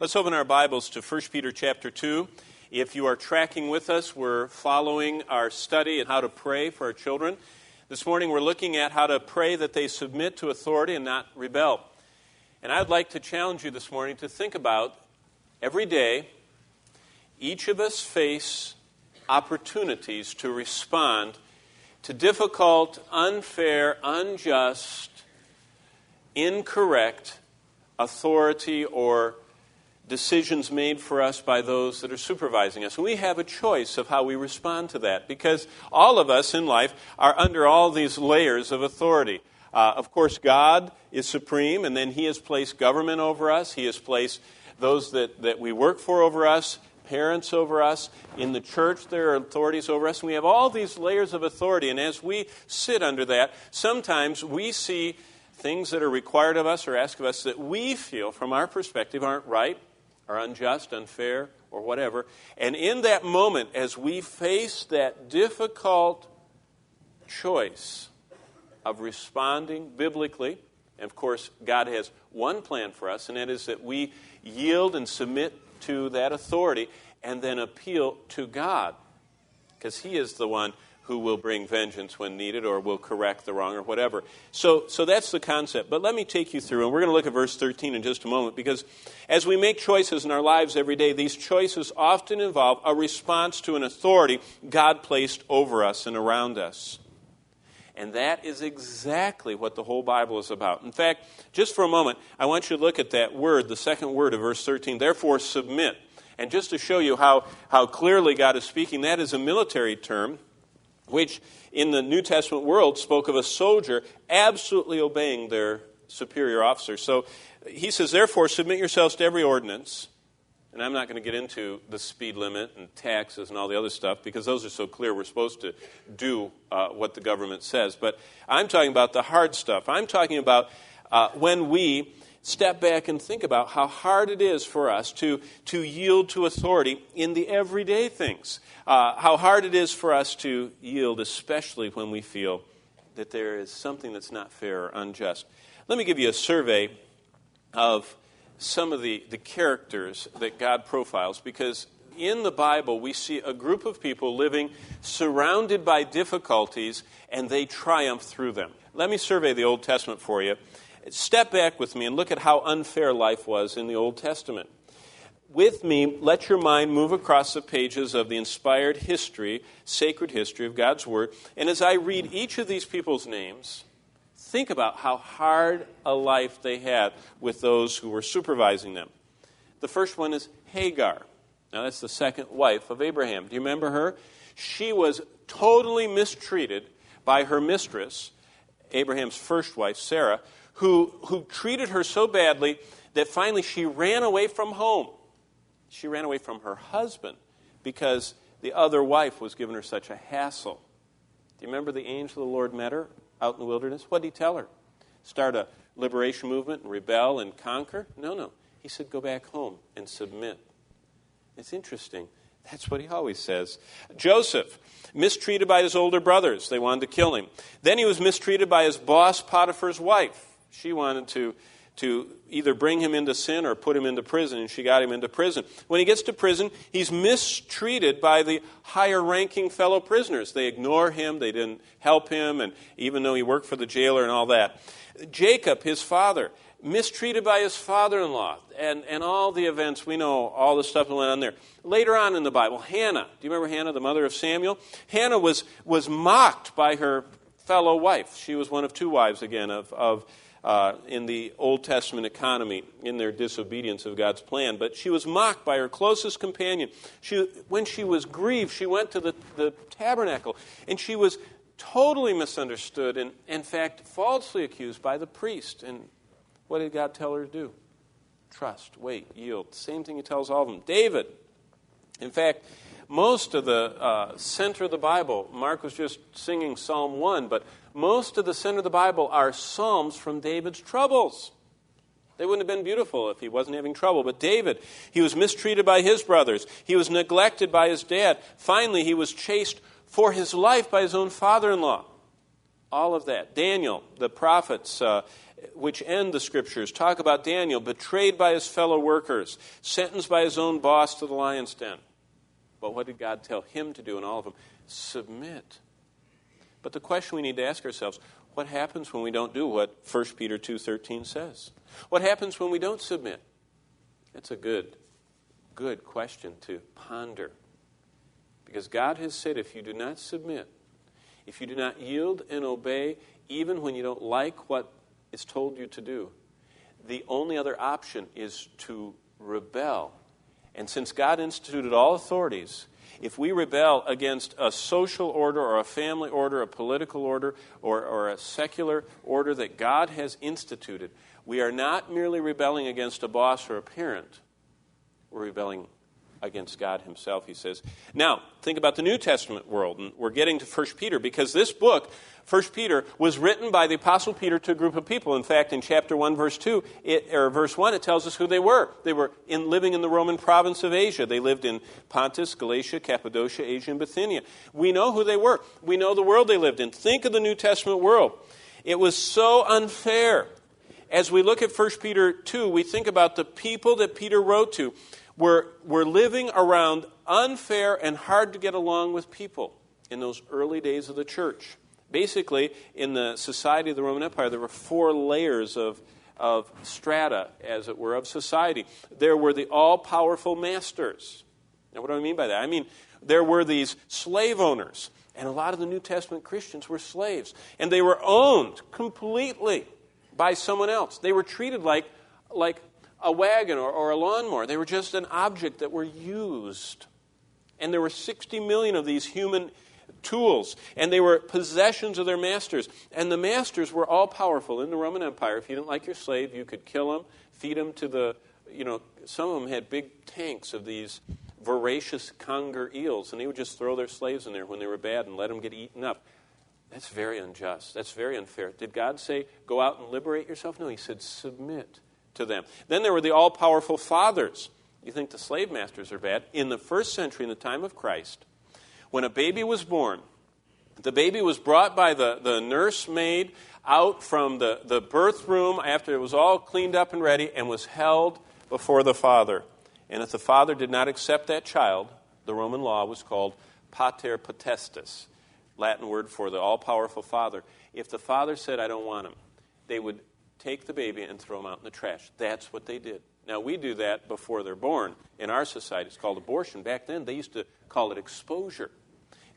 Let's open our Bibles to 1 Peter chapter 2. If you are tracking with us, we're following our study on how to pray for our children. This morning we're looking at how to pray that they submit to authority and not rebel. And I'd like to challenge you this morning to think about every day, each of us face opportunities to respond to difficult, unfair, unjust, incorrect authority or decisions made for us by those that are supervising us. And we have a choice of how we respond to that, because all of us in life are under all these layers of authority. Of course, God is supreme, and then He has placed government over us. He has placed those that we work for over us, parents over us. In the church, there are authorities over us. And we have all these layers of authority, and as we sit under that, sometimes we see things that are required of us or asked of us that we feel, from our perspective, aren't right, or unjust, unfair, or whatever. And in that moment, as we face that difficult choice of responding biblically, and of course, God has one plan for us, and that is that we yield and submit to that authority and then appeal to God, because He is the one who will bring vengeance when needed or will correct the wrong or whatever. So that's the concept. But let me take you through, and we're going to look at verse 13 in just a moment, because as we make choices in our lives every day, these choices often involve a response to an authority God placed over us and around us. And that is exactly what the whole Bible is about. In fact, just for a moment, I want you to look at that word, the second word of verse 13, therefore submit. And just to show you how clearly God is speaking, that is a military term, which in the New Testament world spoke of a soldier absolutely obeying their superior officer. So he says, therefore, submit yourselves to every ordinance. And I'm not going to get into the speed limit and taxes and all the other stuff, because those are so clear we're supposed to do what the government says. But I'm talking about the hard stuff. I'm talking about when we step back and think about how hard it is for us to yield to authority in the everyday things. How hard it is for us to yield, especially when we feel that there is something that's not fair or unjust. Let me give you a survey of some of the characters that God profiles, because in the Bible we see a group of people living surrounded by difficulties, and they triumph through them. Let me survey the Old Testament for you. Step back with me and look at how unfair life was in the Old Testament. With me, let your mind move across the pages of the inspired history, sacred history of God's Word. And as I read each of these people's names, think about how hard a life they had with those who were supervising them. The first one is Hagar. Now, that's the second wife of Abraham. Do you remember her? She was totally mistreated by her mistress, Abraham's first wife, Sarah, who treated her so badly that finally she ran away from home. She ran away from her husband because the other wife was giving her such a hassle. Do you remember the angel of the Lord met her out in the wilderness? What did he tell her? Start a liberation movement and rebel and conquer? No. He said, go back home and submit. It's interesting. That's what he always says. Joseph, mistreated by his older brothers. They wanted to kill him. Then he was mistreated by his boss, Potiphar's wife. She wanted to either bring him into sin or put him into prison, and she got him into prison. When he gets to prison, he's mistreated by the higher-ranking fellow prisoners. They ignore him, they didn't help him, and even though he worked for the jailer and all that. Jacob, his father, mistreated by his father-in-law, and all the events, we know all the stuff that went on there. Later on in the Bible, Hannah, do you remember Hannah, the mother of Samuel? Hannah was mocked by her fellow wife. She was one of two wives, again, in the Old Testament economy, in their disobedience of God's plan. But she was mocked by her closest companion. When she was grieved, she went to the tabernacle, and she was totally misunderstood and, in fact, falsely accused by the priest. And what did God tell her to do? Trust, wait, yield. Same thing He tells all of them. David, in fact, most of the center of the Bible, Mark was just singing Psalm 1, but most of the center of the Bible are psalms from David's troubles. They wouldn't have been beautiful if he wasn't having trouble. But David, he was mistreated by his brothers. He was neglected by his dad. Finally, he was chased for his life by his own father-in-law. All of that. Daniel, the prophets, which end the Scriptures, talk about Daniel betrayed by his fellow workers, sentenced by his own boss to the lion's den. But what did God tell him to do in all of them? Submit. But the question we need to ask ourselves, what happens when we don't do what 1 Peter 2:13 says? What happens when we don't submit? That's a good question to ponder. Because God has said if you do not submit, if you do not yield and obey, even when you don't like what is told you to do, the only other option is to rebel. And since God instituted all authorities, if we rebel against a social order or a family order, a political order, or a secular order that God has instituted, we are not merely rebelling against a boss or a parent. We're rebelling against God himself, he says. Now, think about the New Testament world, and we're getting to 1 Peter, because this book, 1 Peter, was written by the Apostle Peter to a group of people. In fact, in chapter 1, verse 1, it tells us who they were. They were living in the Roman province of Asia. They lived in Pontus, Galatia, Cappadocia, Asia, and Bithynia. We know who they were. We know the world they lived in. Think of the New Testament world. It was so unfair. As we look at 1 Peter 2, we think about the people that Peter wrote to. We're living around unfair and hard to get along with people in those early days of the church. Basically, in the society of the Roman Empire, there were 4 layers of strata, as it were, of society. There were the all-powerful masters. Now, what do I mean by that? I mean, there were these slave owners, and a lot of the New Testament Christians were slaves, and they were owned completely by someone else. They were treated like a wagon or a lawnmower. They were just an object that were used. And there were 60 million of these human tools, and they were possessions of their masters. And the masters were all powerful in the Roman Empire. If you didn't like your slave, you could kill him, feed him to the, some of them had big tanks of these voracious conger eels, and they would just throw their slaves in there when they were bad and let them get eaten up. That's very unjust. That's very unfair. Did God say, go out and liberate yourself? No, he said, submit to them. Then there were the all-powerful fathers. You think the slave masters are bad? In the first century, in the time of Christ, when a baby was born, the baby was brought by the nursemaid out from the birth room after it was all cleaned up and ready, and was held before the father. And if the father did not accept that child, the Roman law was called pater potestas, Latin word for the all-powerful father. If the father said, I don't want him, they would take the baby and throw him out in the trash. That's what they did. Now, we do that before they're born. In our society, it's called abortion. Back then, they used to call it exposure.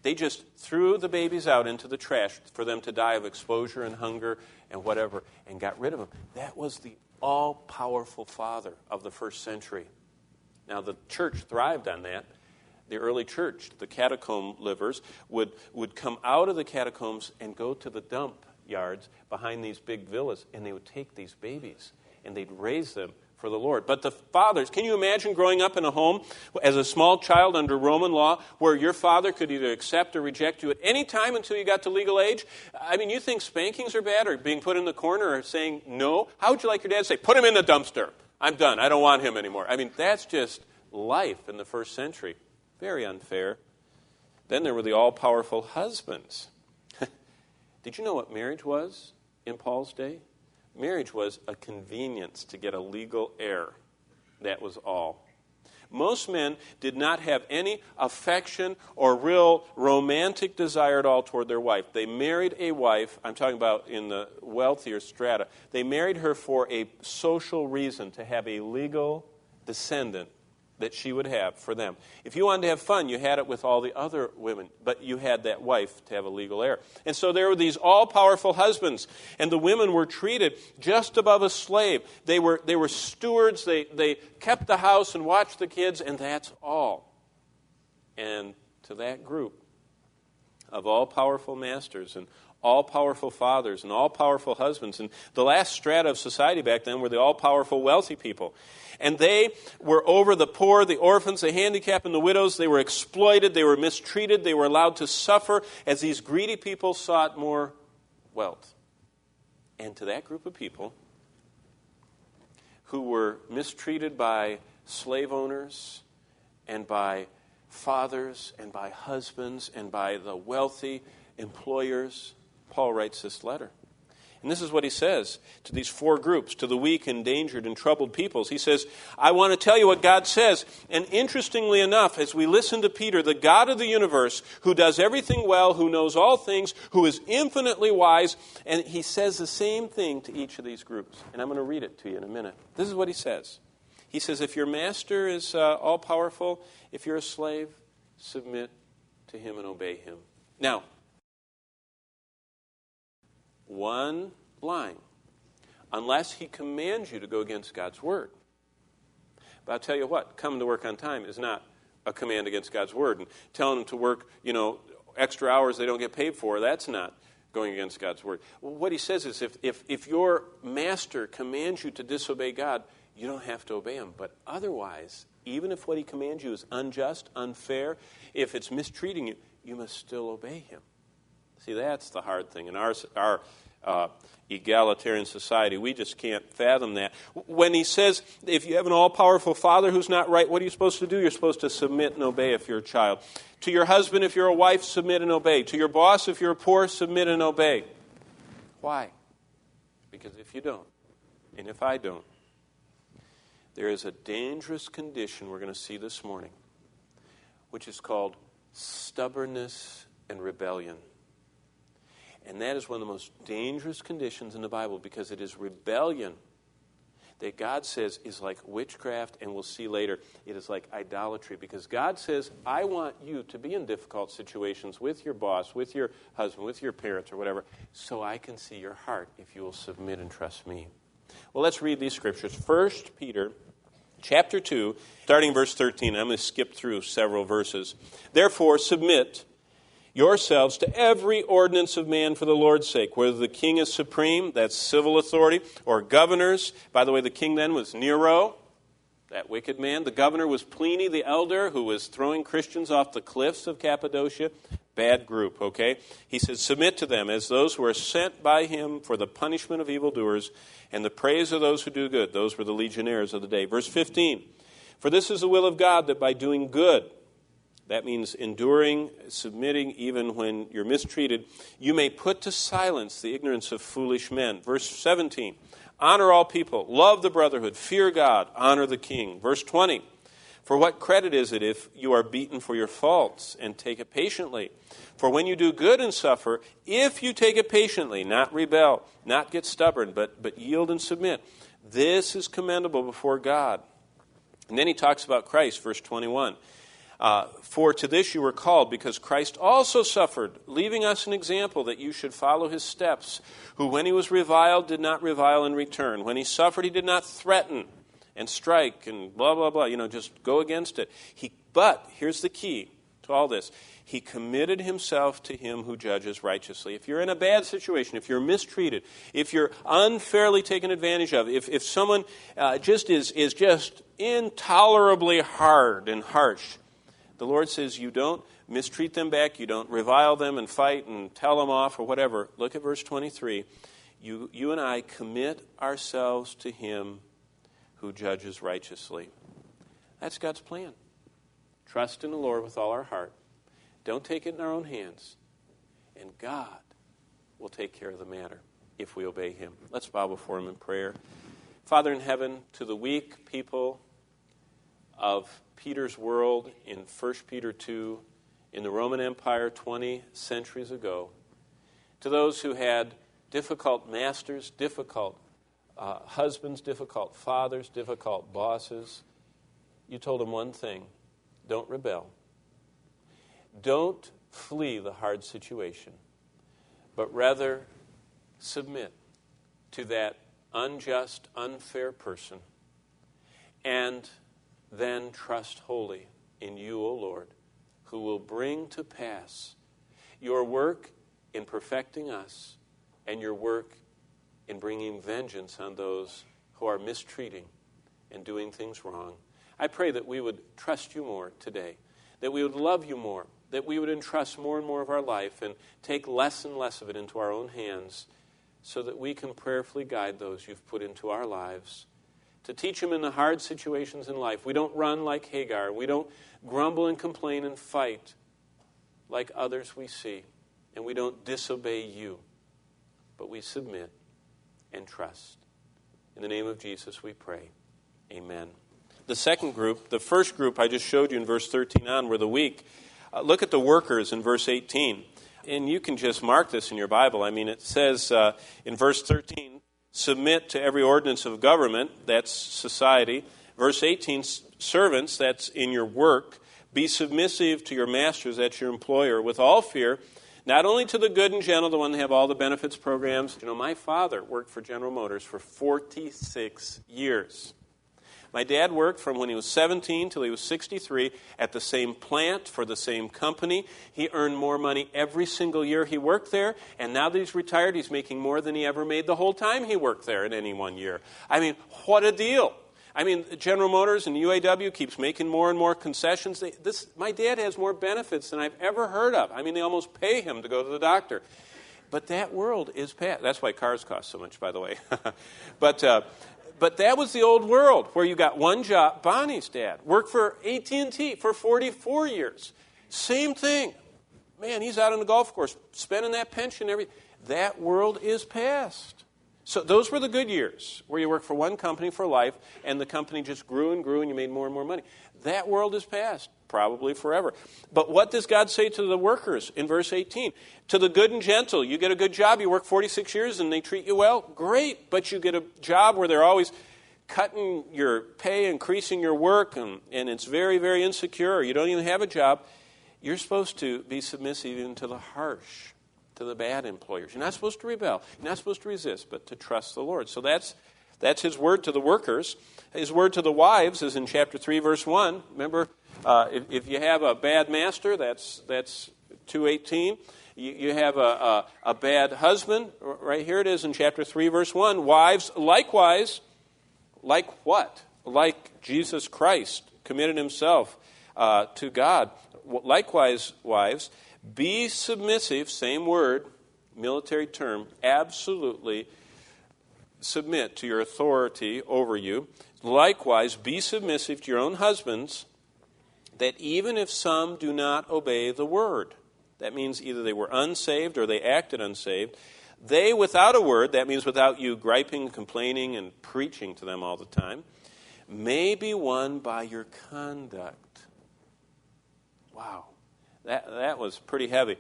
They just threw the babies out into the trash for them to die of exposure and hunger and whatever, and got rid of them. That was the all-powerful father of the first century. Now, the church thrived on that. The early church, the catacomb livers, would come out of the catacombs and go to the dump yards behind these big villas, and they would take these babies and they'd raise them for the Lord. But the fathers, can you imagine growing up in a home as a small child under Roman law where your father could either accept or reject you at any time until you got to legal age? I mean, you think spankings are bad, or being put in the corner, or saying no? How would you like your dad to say, put him in the dumpster? I'm done. I don't want him anymore. I mean, that's just life in the first century. Very unfair. Then there were the all-powerful husbands. Did you know what marriage was in Paul's day? Marriage was a convenience to get a legal heir. That was all. Most men did not have any affection or real romantic desire at all toward their wife. They married a wife, I'm talking about in the wealthier strata, they married her for a social reason, to have a legal descendant that she would have for them. If you wanted to have fun, you had it with all the other women, but you had that wife to have a legal heir. And so there were these all-powerful husbands, and the women were treated just above a slave. They were stewards. They kept the house and watched the kids, and that's all. And to that group of all-powerful masters and all-powerful fathers and all-powerful husbands, and the last strata of society back then were the all-powerful wealthy people. And they were over the poor, the orphans, the handicapped, and the widows. They were exploited. They were mistreated. They were allowed to suffer as these greedy people sought more wealth. And to that group of people who were mistreated by slave owners and by fathers and by husbands and by the wealthy employers, Paul writes this letter. And this is what he says to these four groups, to the weak, endangered, and troubled peoples. He says, I want to tell you what God says. And interestingly enough, as we listen to Peter, the God of the universe, who does everything well, who knows all things, who is infinitely wise, and he says the same thing to each of these groups. And I'm going to read it to you in a minute. This is what he says. He says, if your master is all-powerful, if you're a slave, submit to him and obey him. Now, one line, unless he commands you to go against God's word. But I'll tell you what, coming to work on time is not a command against God's word. And telling them to work, extra hours they don't get paid for, that's not going against God's word. Well, what he says is if your master commands you to disobey God, you don't have to obey him. But otherwise, even if what he commands you is unjust, unfair, if it's mistreating you, you must still obey him. See, that's the hard thing. In our egalitarian society, we just can't fathom that. When he says, if you have an all-powerful father who's not right, what are you supposed to do? You're supposed to submit and obey if you're a child. To your husband, if you're a wife, submit and obey. To your boss, if you're poor, submit and obey. Why? Because if you don't, and if I don't, there is a dangerous condition we're going to see this morning, which is called stubbornness and rebellion. And that is one of the most dangerous conditions in the Bible, because it is rebellion that God says is like witchcraft, and we'll see later, it is like idolatry. Because God says, I want you to be in difficult situations with your boss, with your husband, with your parents, or whatever, so I can see your heart if you will submit and trust me. Well, let's read these scriptures. 1 Peter chapter 2, starting verse 13. I'm going to skip through several verses. Therefore, submit yourselves to every ordinance of man for the Lord's sake, whether the king is supreme, that's civil authority, or governors. By the way, the king then was Nero, that wicked man. The governor was Pliny the elder, who was throwing Christians off the cliffs of Cappadocia. Bad group, okay? He says, submit to them as those who are sent by him for the punishment of evildoers and the praise of those who do good. Those were the legionnaires of the day. Verse 15, for this is the will of God, that by doing good, that means enduring, submitting, even when you're mistreated, you may put to silence the ignorance of foolish men. Verse 17, honor all people, love the brotherhood, fear God, honor the king. Verse 20, for what credit is it if you are beaten for your faults, and take it patiently? For when you do good and suffer, if you take it patiently, not rebel, not get stubborn, but yield and submit, this is commendable before God. And then he talks about Christ, verse 21. For to this you were called, because Christ also suffered, leaving us an example that you should follow his steps, who when he was reviled did not revile in return. When he suffered, he did not threaten and strike and blah, blah, blah, just go against it. But here's the key to all this. He committed himself to him who judges righteously. If you're in a bad situation, if you're mistreated, if you're unfairly taken advantage of, if someone just is just intolerably hard and harsh, the Lord says you don't mistreat them back, you don't revile them and fight and tell them off or whatever. Look at verse 23. You and I commit ourselves to him who judges righteously. That's God's plan. Trust in the Lord with all our heart. Don't take it in our own hands. And God will take care of the matter if we obey him. Let's bow before him in prayer. Father in heaven, to the weak people of Peter's world in 1 Peter 2, in the Roman Empire 20 centuries ago, to those who had difficult masters, difficult husbands, difficult fathers, difficult bosses, you told them one thing: don't rebel. Don't flee the hard situation, but rather submit to that unjust, unfair person, and then trust wholly in you, O Lord, who will bring to pass your work in perfecting us and your work in bringing vengeance on those who are mistreating and doing things wrong. I pray that we would trust you more today, that we would love you more, that we would entrust more and more of our life and take less and less of it into our own hands, so that we can prayerfully guide those you've put into our lives, to teach them in the hard situations in life. We don't run like Hagar. We don't grumble and complain and fight like others we see. And we don't disobey you. but we submit and trust. In the name of Jesus we pray. Amen. The second group, the first group I just showed you in verse 13 on, were the weak. Look at the workers in verse 18. And you can just mark this in your Bible. I mean, it says in verse 13, submit to every ordinance of government, that's society. Verse 18, servants, that's in your work. Be submissive to your masters, that's your employer, with all fear, not only to the good and gentle, the one that have all the benefits programs. You know, my father worked for General Motors for 46 years. My dad worked from when he was 17 till he was 63 at the same plant for the same company. He earned more money every single year he worked there, and now that he's retired, he's making more than he ever made the whole time he worked there in any one year. I mean, what a deal. I mean, General Motors and UAW keeps making more and more concessions. My dad has more benefits than I've ever heard of. I mean, they almost pay him to go to the doctor. But that world is past. That's why cars cost so much, by the way. But that was the old world where you got one job. Bonnie's dad worked for AT&T for 44 years. Same thing. Man, he's out on the golf course spending that pension every. That world is past. So those were the good years where you worked for one company for life and the company just grew and grew and you made more and more money. That world is past, probably forever. But what does God say to the workers in verse 18? To the good and gentle, you get a good job, you work 46 years and they treat you well, great. But you get a job where they're always cutting your pay, increasing your work, and it's very, very insecure, or you don't even have a job. You're supposed to be submissive even to the harsh, to the bad employers. You're not supposed to rebel. You're not supposed to resist, but to trust the Lord. So that's his word to the workers. His word to the wives is in chapter 3, verse 1. Remember, if you have a bad master, that's 2:18. You have a bad husband. Right here it is in chapter 3, verse 1. Wives, likewise, like what? Like Jesus Christ committed himself to God. Likewise, wives, be submissive, same word, military term, absolutely submit to your authority over you. Likewise, be submissive to your own husbands, that even if some do not obey the word, that means either they were unsaved or they acted unsaved, they without a word, that means without you griping, complaining, and preaching to them all the time, may be won by your conduct. Wow. That was pretty heavy.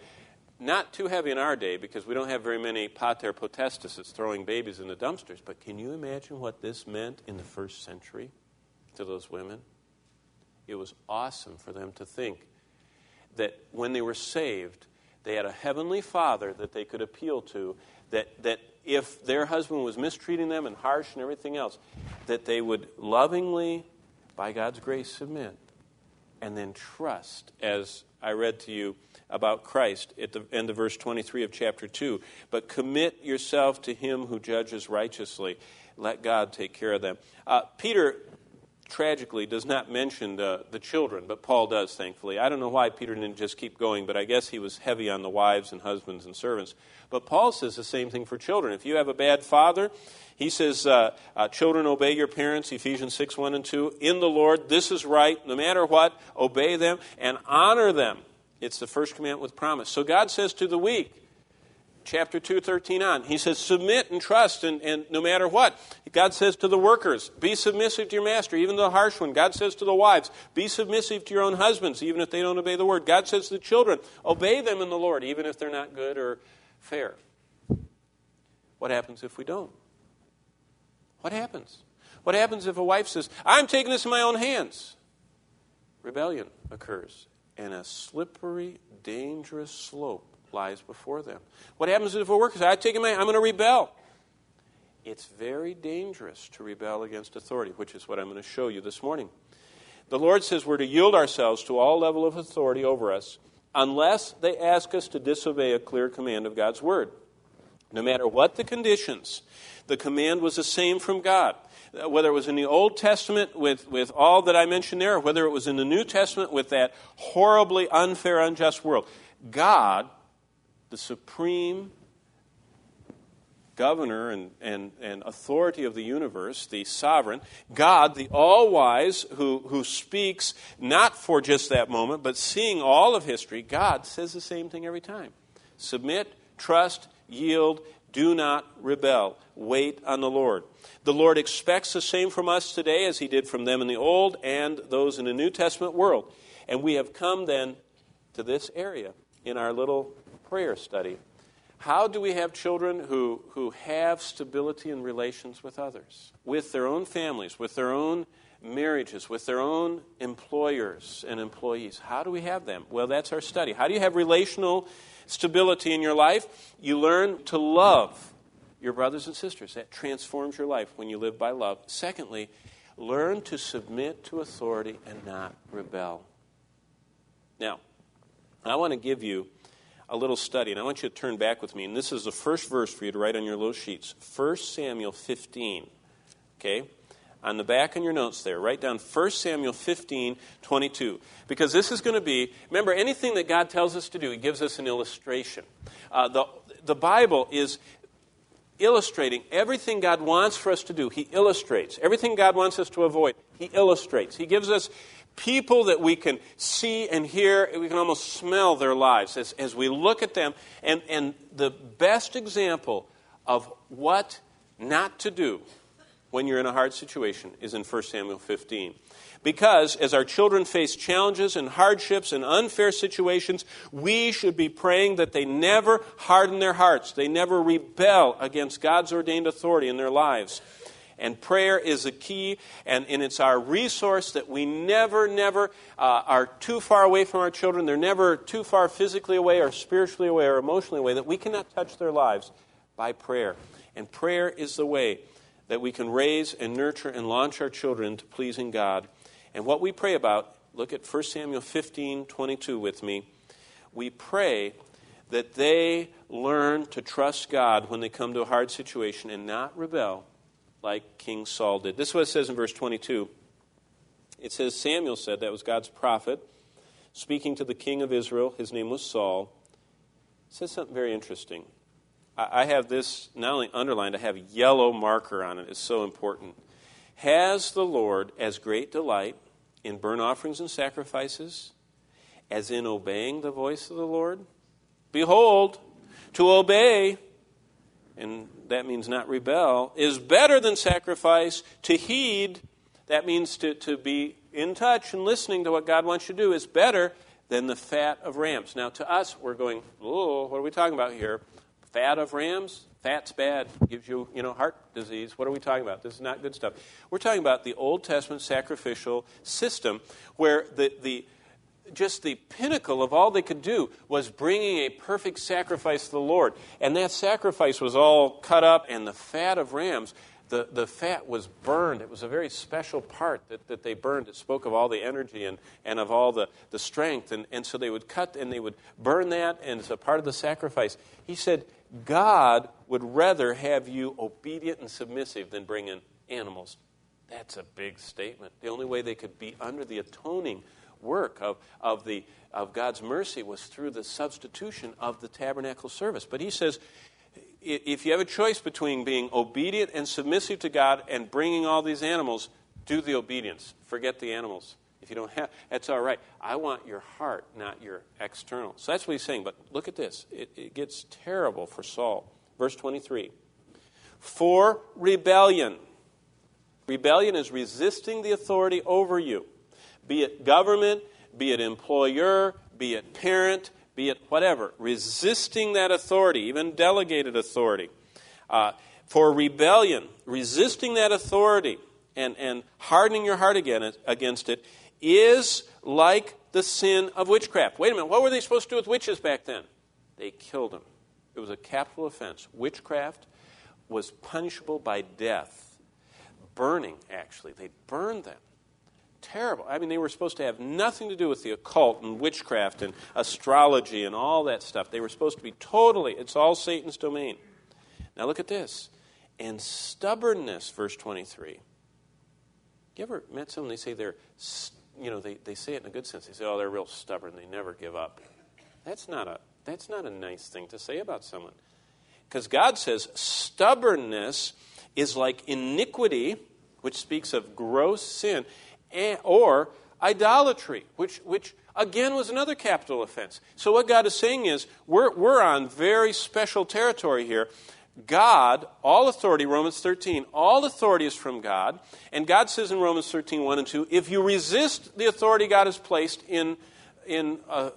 Not too heavy in our day because we don't have very many pater potestases throwing babies in the dumpsters. But can you imagine what this meant in the first century to those women? It was awesome for them to think that when they were saved, they had a heavenly Father that they could appeal to, that if their husband was mistreating them and harsh and everything else, that they would lovingly, by God's grace, submit and then trust, as I read to you about Christ at the end of verse 23 of chapter 2. But commit yourself to him who judges righteously. Let God take care of them. Peter, tragically, does not mention the children, but Paul does, thankfully. I don't know why Peter didn't just keep going, but I guess he was heavy on the wives and husbands and servants. But Paul says the same thing for children. If you have a bad father, he says, children, obey your parents, Ephesians 6, 1 and 2. In the Lord, this is right. No matter what, obey them and honor them. It's the first commandment with promise. So God says to the weak, chapter 2, 13 on, he says, submit and trust, and no matter what. God says to the workers, be submissive to your master, even the harsh one. God says to the wives, be submissive to your own husbands, even if they don't obey the word. God says to the children, obey them in the Lord, even if they're not good or fair. What happens if we don't? What happens? What happens if a wife says, I'm taking this in my own hands? Rebellion occurs, and a slippery, dangerous slope lies before them. What happens if a worker says, I'm going to rebel? It's very dangerous to rebel against authority, which is what I'm going to show you this morning. The Lord says we're to yield ourselves to all level of authority over us unless they ask us to disobey a clear command of God's word. No matter what the conditions, the command was the same from God. Whether it was in the Old Testament with all that I mentioned there, or whether it was in the New Testament with that horribly unfair, unjust world, God, the supreme governor and authority of the universe, the sovereign, God, the all-wise, who speaks not for just that moment, but seeing all of history, God says the same thing every time. Submit, trust, yield, Do not rebel. Wait on the Lord. The Lord expects the same from us today as he did from them in the Old and those in the New Testament world. And we have come then to this area in our little prayer study. How do we have children who have stability in relations with others, with their own families, with their own marriages, with their own employers and employees? How do we have them? Well, that's our study. How do you have relational stability in your life? You learn to love your brothers and sisters. That transforms your life when you live by love. Secondly, learn to submit to authority and not rebel. Now, I want to give you a little study, and I want you to turn back with me. And this is the first verse for you to write on your little sheets. 1 Samuel 15. Okay? On the back in your notes there, write down 1 Samuel 15, 22. Because this is going to be, remember, anything that God tells us to do, he gives us an illustration. The Bible is illustrating everything God wants for us to do. He illustrates. Everything God wants us to avoid, he illustrates. He gives us people that we can see and hear, we can almost smell their lives as we look at them. And the best example of what not to do when you're in a hard situation is in 1 Samuel 15. Because as our children face challenges and hardships and unfair situations, we should be praying that they never harden their hearts. They never rebel against God's ordained authority in their lives. And prayer is a key, and it's our resource that we never are too far away from our children. They're never too far physically away or spiritually away or emotionally away, that we cannot touch their lives by prayer. And prayer is the way that we can raise and nurture and launch our children to pleasing God. And what we pray about, look at 1 Samuel 15, 22 with me. We pray that they learn to trust God when they come to a hard situation and not rebel like King Saul did. This is what it says in verse 22. It says, Samuel said, that was God's prophet, speaking to the king of Israel. His name was Saul. It says something very interesting. I have this not only underlined, I have a yellow marker on it. It's so important. Has the Lord as great delight in burnt offerings and sacrifices as in obeying the voice of the Lord? Behold, to obey, and that means not rebel, is better than sacrifice. To heed, that means to be in touch and listening to what God wants you to do, is better than the fat of rams. Now, to us, we're going, oh, what are we talking about here? Fat of rams? Fat's bad. Gives you, heart disease. What are we talking about? This is not good stuff. We're talking about the Old Testament sacrificial system where just the pinnacle of all they could do was bringing a perfect sacrifice to the Lord. And that sacrifice was all cut up, and the fat of rams, the fat was burned. It was a very special part that they burned. It spoke of all the energy and of all the strength. And so they would cut and they would burn that, and it's a part of the sacrifice. He said, God would rather have you obedient and submissive than bring in animals. That's a big statement. The only way they could be under the atoning work of God's mercy was through the substitution of the tabernacle service. But he says, if you have a choice between being obedient and submissive to God and bringing all these animals, do the obedience. Forget the animals. If you don't have, that's all right. I want your heart, not your external. So that's what he's saying. But look at this. It gets terrible for Saul. Verse 23. For rebellion. Rebellion is resisting the authority over you. Be it government, be it employer, be it parent, be it whatever. Resisting that authority, even delegated authority. For rebellion, resisting that authority and hardening your heart against it is like the sin of witchcraft. Wait a minute, what were they supposed to do with witches back then? They killed them. It was a capital offense. Witchcraft was punishable by death. Burning, actually. They burned them. Terrible. I mean, they were supposed to have nothing to do with the occult and witchcraft and astrology and all that stuff. They were supposed to be it's all Satan's domain. Now look at this. And stubbornness, verse 23. You ever met someone, they say they say it in a good sense. They say, oh, they're real stubborn. They never give up. That's not a nice thing to say about someone. Because God says stubbornness is like iniquity, which speaks of gross sin, or idolatry, which again was another capital offense. So what God is saying is we're on very special territory here. God, all authority, Romans 13, all authority is from God. And God says in Romans 13, 1 and 2, if you resist the authority God has placed in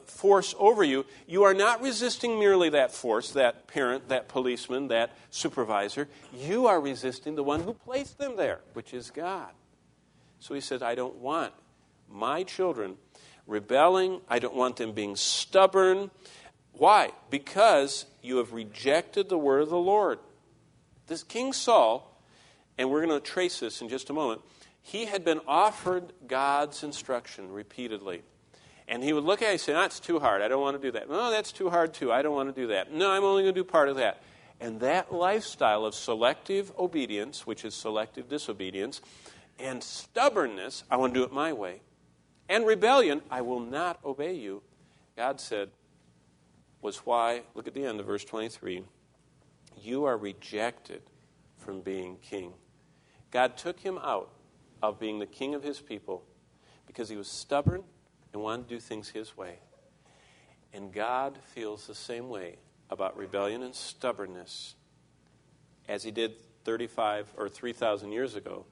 force over you, you are not resisting merely that force, that parent, that policeman, that supervisor. You are resisting the one who placed them there, which is God. So he said, I don't want my children rebelling. I don't want them being stubborn. Why? Because you have rejected the word of the Lord. This King Saul, and we're going to trace this in just a moment, he had been offered God's instruction repeatedly. And he would look at it and say, that's too hard. I don't want to do that. No, that's too hard too. I don't want to do that. No, I'm only going to do part of that. And that lifestyle of selective obedience, which is selective disobedience, and stubbornness, I want to do it my way, and rebellion, I will not obey you, God said, was why, look at the end of verse 23, you are rejected from being king. God took him out of being the king of his people because he was stubborn and wanted to do things his way. And God feels the same way about rebellion and stubbornness as he did 35 or 3,000 years ago,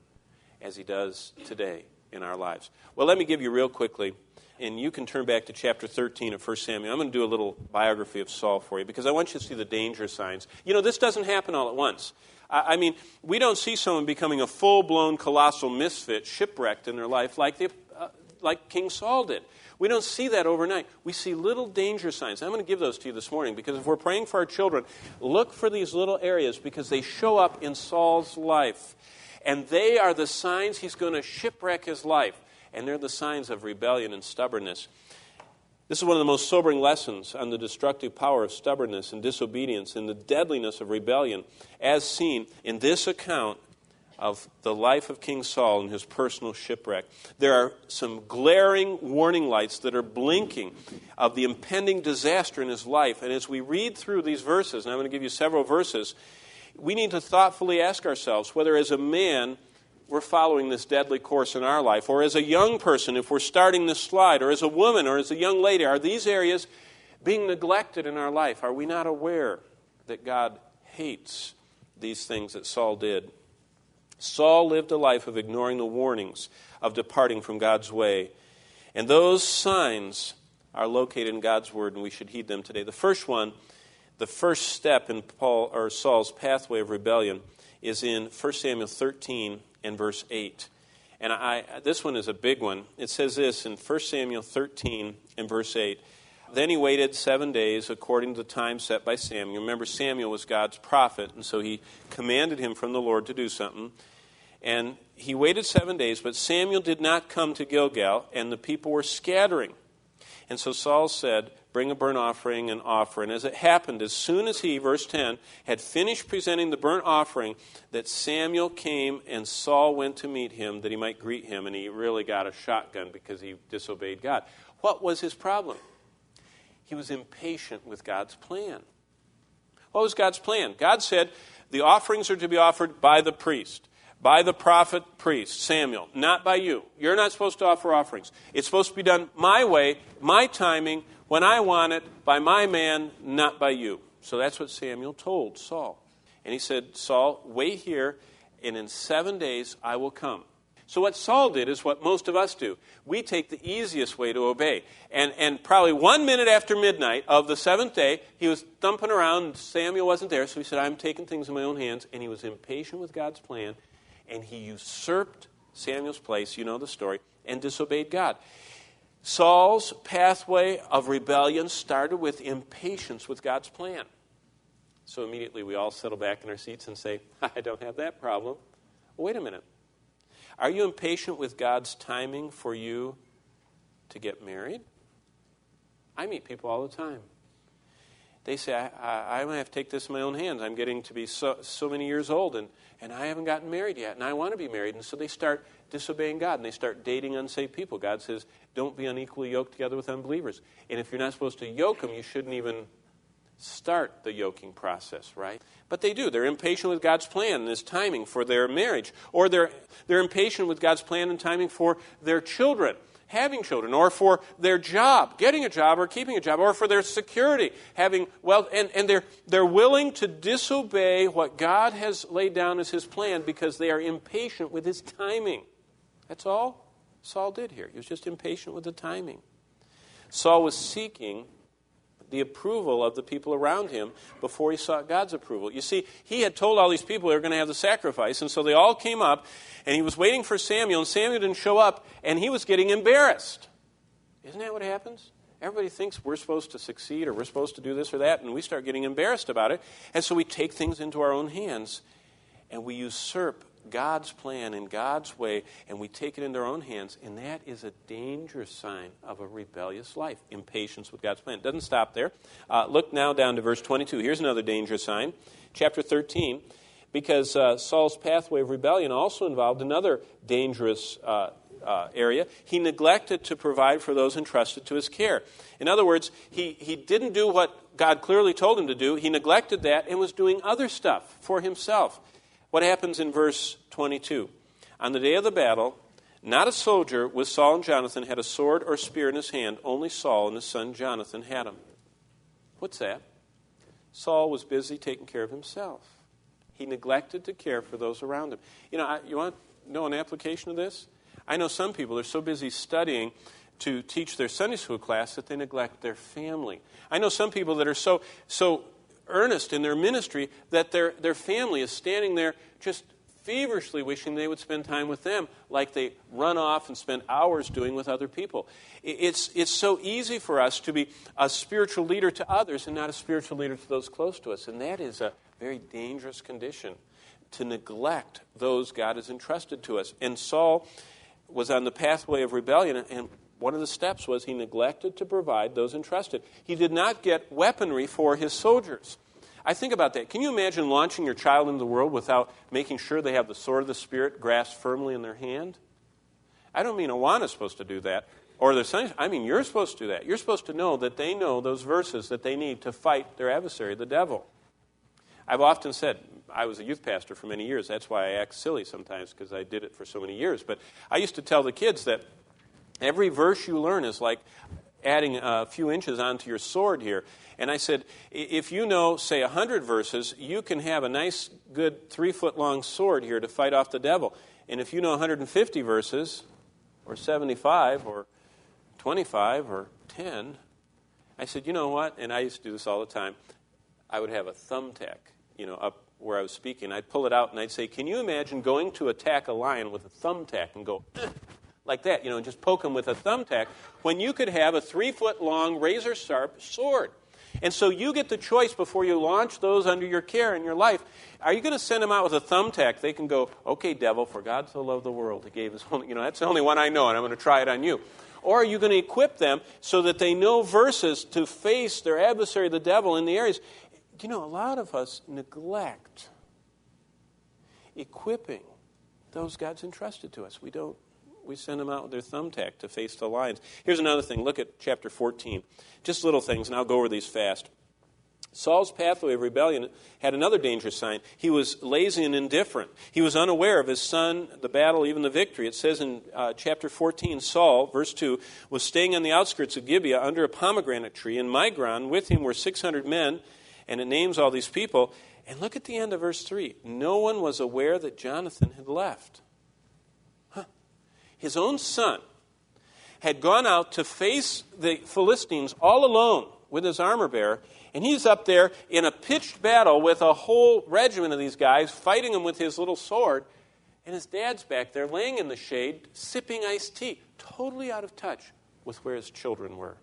as he does today in our lives. Well, let me give you real quickly, and you can turn back to chapter 13 of 1 Samuel. I'm going to do a little biography of Saul for you because I want you to see the danger signs. You know, this doesn't happen all at once. I mean, we don't see someone becoming a full-blown colossal misfit, shipwrecked in their life like King Saul did. We don't see that overnight. We see little danger signs. I'm going to give those to you this morning because if we're praying for our children, look for these little areas because they show up in Saul's life. And they are the signs he's going to shipwreck his life. And they're the signs of rebellion and stubbornness. This is one of the most sobering lessons on the destructive power of stubbornness and disobedience and the deadliness of rebellion as seen in this account of the life of King Saul and his personal shipwreck. There are some glaring warning lights that are blinking of the impending disaster in his life. And as we read through these verses, and I'm going to give you several verses, we need to thoughtfully ask ourselves whether as a man we're following this deadly course in our life, or as a young person if we're starting this slide, or as a woman or as a young lady, are these areas being neglected in our life? Are we not aware that God hates these things that Saul did? Saul lived a life of ignoring the warnings of departing from God's way. And those signs are located in God's word, and we should heed them today. The first one, the first step in Saul's pathway of rebellion is in 1 Samuel 13 and verse 8. And this one is a big one. It says this in 1 Samuel 13 and verse 8. Then he waited 7 days according to the time set by Samuel. Remember, Samuel was God's prophet, and so he commanded him from the Lord to do something. And he waited 7 days, but Samuel did not come to Gilgal, and the people were scattering. And so Saul said, bring a burnt offering and offer. And as it happened, as soon as he, verse 10, had finished presenting the burnt offering, that Samuel came and Saul went to meet him that he might greet him. And he really got a shotgun because he disobeyed God. What was his problem? He was impatient with God's plan. What was God's plan? God said the offerings are to be offered by the priest, by the prophet priest, Samuel, not by you. You're not supposed to offer offerings. It's supposed to be done my way, my timing, when I want it, by my man, not by you. So that's what Samuel told Saul. And he said, Saul, wait here, and in 7 days I will come. So what Saul did is what most of us do. We take the easiest way to obey. And probably 1 minute after midnight of the seventh day, he was thumping around, and Samuel wasn't there, so he said, I'm taking things in my own hands. And he was impatient with God's plan, and he usurped Samuel's place, you know the story, and disobeyed God. Saul's pathway of rebellion started with impatience with God's plan. So immediately we all settle back in our seats and say, I don't have that problem. Well, wait a minute. Are you impatient with God's timing for you to get married? I meet people all the time. They say, I'm going to have to take this in my own hands. I'm getting to be so many years old, and I haven't gotten married yet, and I want to be married. And so they start disobeying God, and they start dating unsaved people. God says, don't be unequally yoked together with unbelievers. And if you're not supposed to yoke them, you shouldn't even start the yoking process, right? But they do. They're impatient with God's plan and His timing for their marriage. Or they're impatient with God's plan and timing for their children. having children, or for their job, getting a job or keeping a job, or for their security, having wealth, and they're willing to disobey what God has laid down as his plan because they are impatient with his timing. That's all Saul did here. He was just impatient with the timing. Saul was seeking the approval of the people around him before he sought God's approval. You see, he had told all these people they were going to have the sacrifice, and so they all came up, and he was waiting for Samuel, and Samuel didn't show up, and he was getting embarrassed. Isn't that what happens? Everybody thinks we're supposed to succeed, or we're supposed to do this or that, and we start getting embarrassed about it, and so we take things into our own hands, and we usurp God's plan in God's way, and we take it into our own hands, and that is a dangerous sign of a rebellious life, impatience with God's plan. It doesn't stop there. Look now down to verse 22. Here's another dangerous sign. Chapter 13, because Saul's pathway of rebellion also involved another dangerous area. He neglected to provide for those entrusted to his care. In other words, he didn't do what God clearly told him to do. He neglected that and was doing other stuff for himself. What happens in verse 22? On the day of the battle, not a soldier with Saul and Jonathan had a sword or spear in his hand. Only Saul and his son Jonathan had them. What's that? Saul was busy taking care of himself. He neglected to care for those around him. You want to know an application of this? I know some people are so busy studying to teach their Sunday school class that they neglect their family. I know some people that are so earnest in their ministry that their family is standing there just feverishly wishing they would spend time with them like they run off and spend hours doing with other people. It's so easy for us to be a spiritual leader to others and not a spiritual leader to those close to us. And that is a very dangerous condition, to neglect those God has entrusted to us. And Saul was on the pathway of rebellion, and one of the steps was he neglected to provide those entrusted. He did not get weaponry for his soldiers. I think about that. Can you imagine launching your child into the world without making sure they have the sword of the Spirit grasped firmly in their hand? I don't mean Awana's supposed to do that, or their son. I mean you're supposed to do that. You're supposed to know that they know those verses that they need to fight their adversary, the devil. I've often said, I was a youth pastor for many years. That's why I act silly sometimes, because I did it for so many years. But I used to tell the kids that every verse you learn is like adding a few inches onto your sword here. And I said, if you know, say, 100 verses, you can have a nice, good 3-foot-long sword here to fight off the devil. And if you know 150 verses, or 75, or 25, or 10, I said, you know what? And I used to do this all the time. I would have a thumbtack, up where I was speaking. I'd pull it out and I'd say, can you imagine going to attack a lion with a thumbtack and go, like that, and just poke him with a thumbtack, when you could have a 3-foot-long, razor-sharp sword. And so you get the choice before you launch those under your care in your life. Are you going to send them out with a thumbtack? They can go, okay, devil, for God so loved the world, he gave his only, that's the only one I know, and I'm going to try it on you. Or are you going to equip them so that they know verses to face their adversary, the devil, in the areas? A lot of us neglect equipping those God's entrusted to us. We send them out with their thumbtack to face the lions. Here's another thing. Look at chapter 14. Just little things, and I'll go over these fast. Saul's pathway of rebellion had another dangerous sign. He was lazy and indifferent. He was unaware of his son, the battle, even the victory. It says in chapter 14, Saul, verse 2, was staying on the outskirts of Gibeah under a pomegranate tree. In Migron, with him were 600 men, and it names all these people. And look at the end of verse 3. No one was aware that Jonathan had left. His own son had gone out to face the Philistines all alone with his armor bearer, and he's up there in a pitched battle with a whole regiment of these guys, fighting them with his little sword, and his dad's back there laying in the shade, sipping iced tea, totally out of touch with where his children were.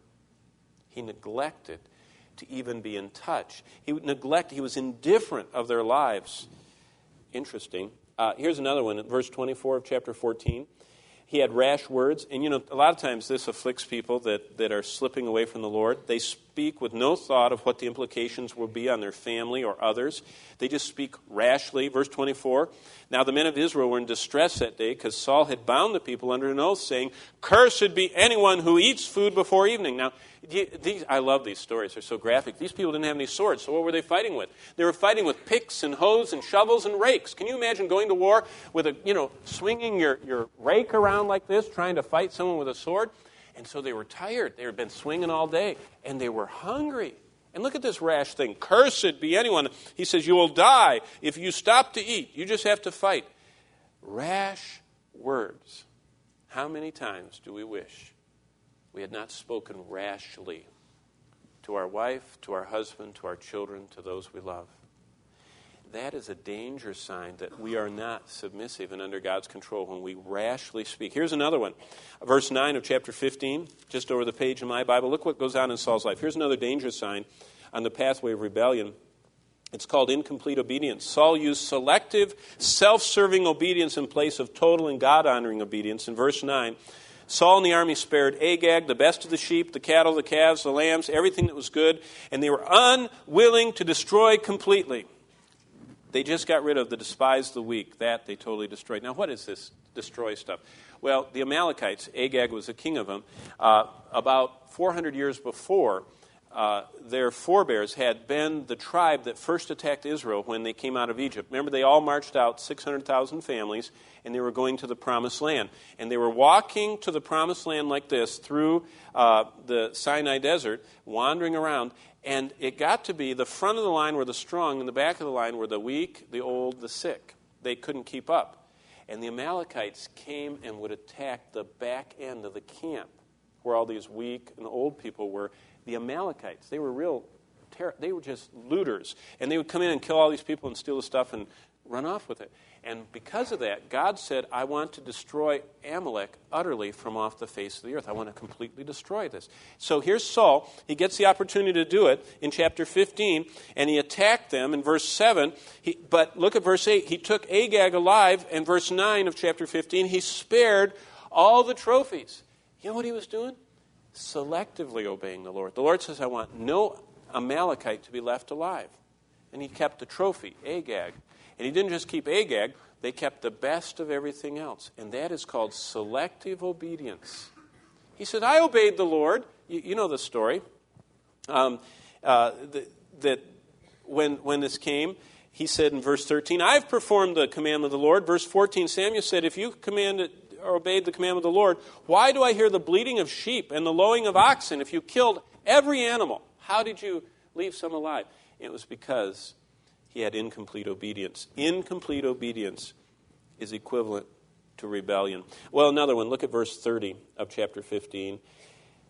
He neglected to even be in touch. He was indifferent of their lives. Interesting. Here's another one, verse 24 of chapter 14. He had rash words, and a lot of times this afflicts people that are slipping away from the Lord. They speak with no thought of what the implications will be on their family or others. They just speak rashly. Verse 24, now the men of Israel were in distress that day because Saul had bound the people under an oath, saying, cursed be anyone who eats food before evening. Now, I love these stories. They're so graphic. These people didn't have any swords, so what were they fighting with? They were fighting with picks and hoes and shovels and rakes. Can you imagine going to war with swinging your rake around like this, trying to fight someone with a sword? And so they were tired. They had been swinging all day, and they were hungry. And look at this rash thing. Cursed be anyone. He says, you will die if you stop to eat. You just have to fight. Rash words. How many times do we wish we had not spoken rashly to our wife, to our husband, to our children, to those we love? That is a danger sign that we are not submissive and under God's control when we rashly speak. Here's another one. Verse 9 of chapter 15, just over the page in my Bible. Look what goes on in Saul's life. Here's another danger sign on the pathway of rebellion. It's called incomplete obedience. Saul used selective, self-serving obedience in place of total and God-honoring obedience. In verse 9, Saul and the army spared Agag, the best of the sheep, the cattle, the calves, the lambs, everything that was good, and they were unwilling to destroy completely. They just got rid of the despised, the weak. That they totally destroyed. Now, what is this destroy stuff? Well, the Amalekites, Agag was the king of them, about 400 years before, their forebears had been the tribe that first attacked Israel when they came out of Egypt. Remember, they all marched out, 600,000 families, and they were going to the Promised Land. And they were walking to the Promised Land like this through the Sinai Desert, wandering around. And it got to be the front of the line were the strong, and the back of the line were the weak, the old, the sick. They couldn't keep up. And the Amalekites came and would attack the back end of the camp, where all these weak and old people were. The Amalekites, they were they were just looters. And they would come in and kill all these people and steal the stuff and run off with it. And because of that, God said, I want to destroy Amalek utterly from off the face of the earth. I want to completely destroy this. So here's Saul. He gets the opportunity to do it in chapter 15, and he attacked them in verse 7. But look at verse 8. He took Agag alive, and verse 9 of chapter 15, he spared all the trophies. You know what he was doing? Selectively obeying the Lord. The Lord says, I want no Amalekite to be left alive. And he kept the trophy, Agag. And he didn't just keep Agag, they kept the best of everything else. And that is called selective obedience. He said, I obeyed the Lord. You know the story. That when this came, he said in verse 13, I've performed the commandment of the Lord. Verse 14, Samuel said, if you commanded or obeyed the commandment of the Lord, why do I hear the bleating of sheep and the lowing of oxen? If you killed every animal, how did you leave some alive? It was because he had incomplete obedience. Incomplete obedience is equivalent to rebellion. Well, another one. Look at verse 30 of chapter 15.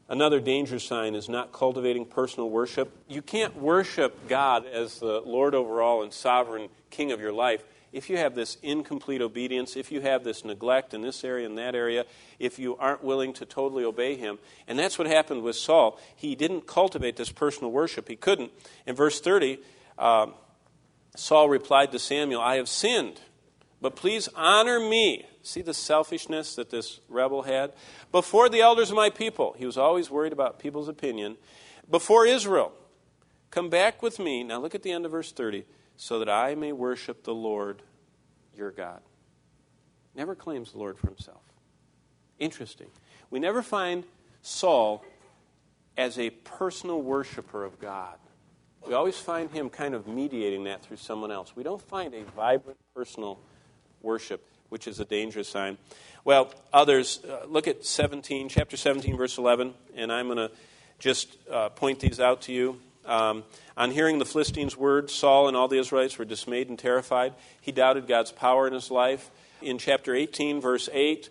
Another danger sign is not cultivating personal worship. You can't worship God as the Lord over all and sovereign king of your life if you have this incomplete obedience, if you have this neglect in this area and that area, if you aren't willing to totally obey him. And that's what happened with Saul. He didn't cultivate this personal worship. He couldn't. In verse 30, Saul replied to Samuel, I have sinned, but please honor me. See the selfishness that this rebel had? Before the elders of my people. He was always worried about people's opinion. Before Israel. Come back with me. Now look at the end of verse 30. So that I may worship the Lord your God. Never claims the Lord for himself. Interesting. We never find Saul as a personal worshiper of God. We always find him kind of mediating that through someone else. We don't find a vibrant personal worship, which is a dangerous sign. Well, others, look at chapter 17, verse 11, and I'm going to just point these out to you. On hearing the Philistines' words, Saul and all the Israelites were dismayed and terrified. He doubted God's power in his life. In chapter 18, verse 8,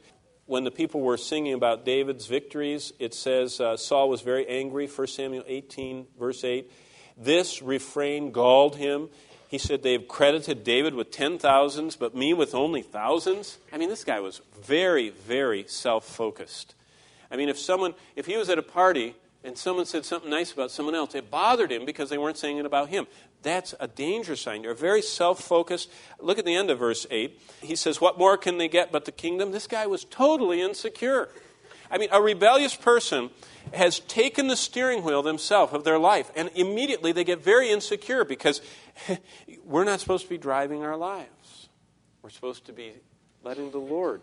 when the people were singing about David's victories, it says Saul was very angry. 1 Samuel 18, verse 8. This refrain galled him. He said, they've credited David with 10,000s, but me with only thousands. I mean, this guy was very, very self-focused. I mean, if he was at a party and someone said something nice about someone else, it bothered him because they weren't saying it about him. That's a danger sign. You're very self-focused. Look at the end of verse 8. He says, what more can they get but the kingdom? This guy was totally insecure. I mean, a rebellious person has taken the steering wheel themselves of their life, and immediately they get very insecure because we're not supposed to be driving our lives. We're supposed to be letting the Lord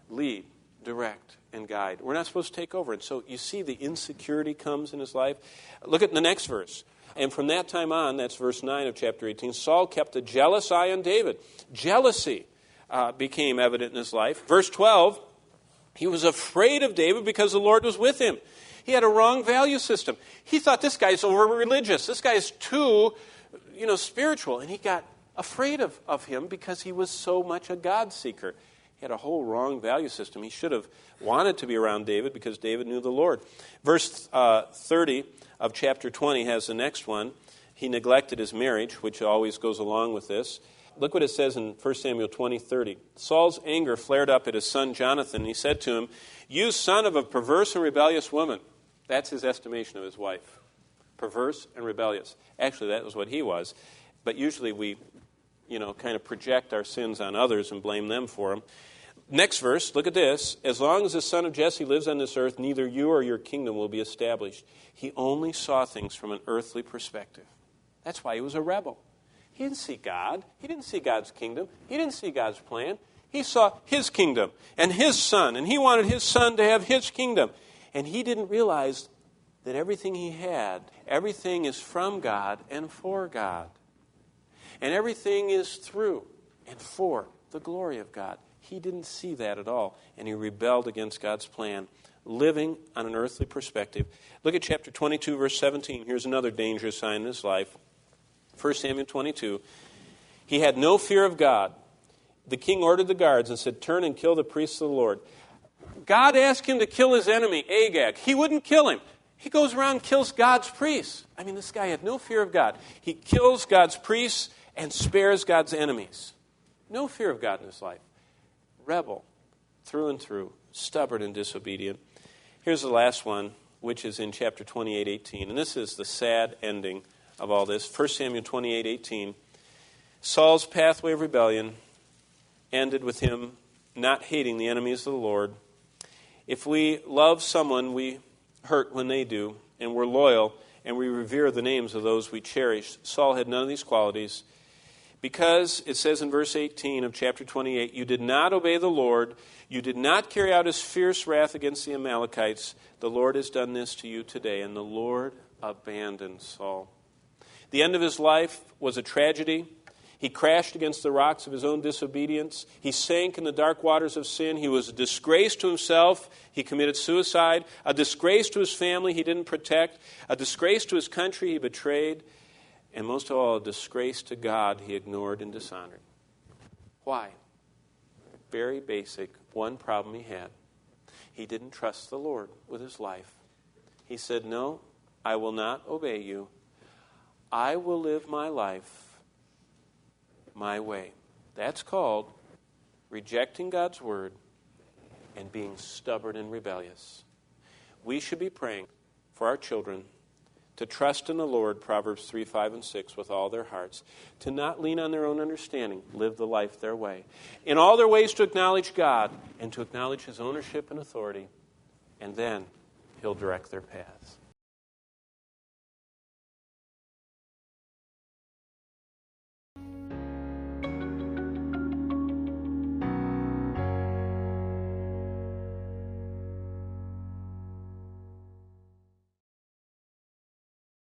lead, direct, and guide. We're not supposed to take over. And so you see the insecurity comes in his life. Look at the next verse. And from that time on, that's verse 9 of chapter 18, Saul kept a jealous eye on David. Jealousy became evident in his life. Verse 12, he was afraid of David because the Lord was with him. He had a wrong value system. He thought, this guy's over-religious. This guy's too, spiritual. And he got afraid of him because he was so much a God-seeker. He had a whole wrong value system. He should have wanted to be around David because David knew the Lord. Verse 30 of chapter 20 has the next one. He neglected his marriage, which always goes along with this. Look what it says in 1 Samuel 20:30. Saul's anger flared up at his son Jonathan, and he said to him, "You son of a perverse and rebellious woman." That's his estimation of his wife. Perverse and rebellious. Actually, that was what he was. But usually we, kind of project our sins on others and blame them for them. Next verse, look at this. As long as the son of Jesse lives on this earth, neither you or your kingdom will be established. He only saw things from an earthly perspective. That's why he was a rebel. He didn't see God. He didn't see God's kingdom. He didn't see God's plan. He saw his kingdom and his son, and he wanted his son to have his kingdom. And he didn't realize that everything he had, everything is from God and for God. And everything is through and for the glory of God. He didn't see that at all, and he rebelled against God's plan, living on an earthly perspective. Look at chapter 22, verse 17. Here's another dangerous sign in his life. 1 Samuel 22. He had no fear of God. The king ordered the guards and said, "Turn and kill the priests of the Lord." God asked him to kill his enemy, Agag. He wouldn't kill him. He goes around and kills God's priests. This guy had no fear of God. He kills God's priests and spares God's enemies. No fear of God in his life. Rebel, through and through, stubborn and disobedient. Here's the last one, which is in chapter 28:18. And this is the sad ending of all this. 1 Samuel 28:18. Saul's pathway of rebellion ended with him not hating the enemies of the Lord. If we love someone, we hurt when they do, and we're loyal, and we revere the names of those we cherish. Saul had none of these qualities. Because, it says in verse 18 of chapter 28, you did not obey the Lord, you did not carry out his fierce wrath against the Amalekites, the Lord has done this to you today. And the Lord abandoned Saul. The end of his life was a tragedy. He crashed against the rocks of his own disobedience. He sank in the dark waters of sin. He was a disgrace to himself. He committed suicide. A disgrace to his family he didn't protect. A disgrace to his country he betrayed. And most of all, a disgrace to God he ignored and dishonored. Why? Very basic, one problem he had. He didn't trust the Lord with his life. He said, "No, I will not obey you. I will live my life my way." That's called rejecting God's word and being stubborn and rebellious. We should be praying for our children to trust in the Lord, Proverbs 3, 5, and 6, with all their hearts. To not lean on their own understanding, live the life their way. In all their ways to acknowledge God and to acknowledge his ownership and authority. And then he'll direct their paths.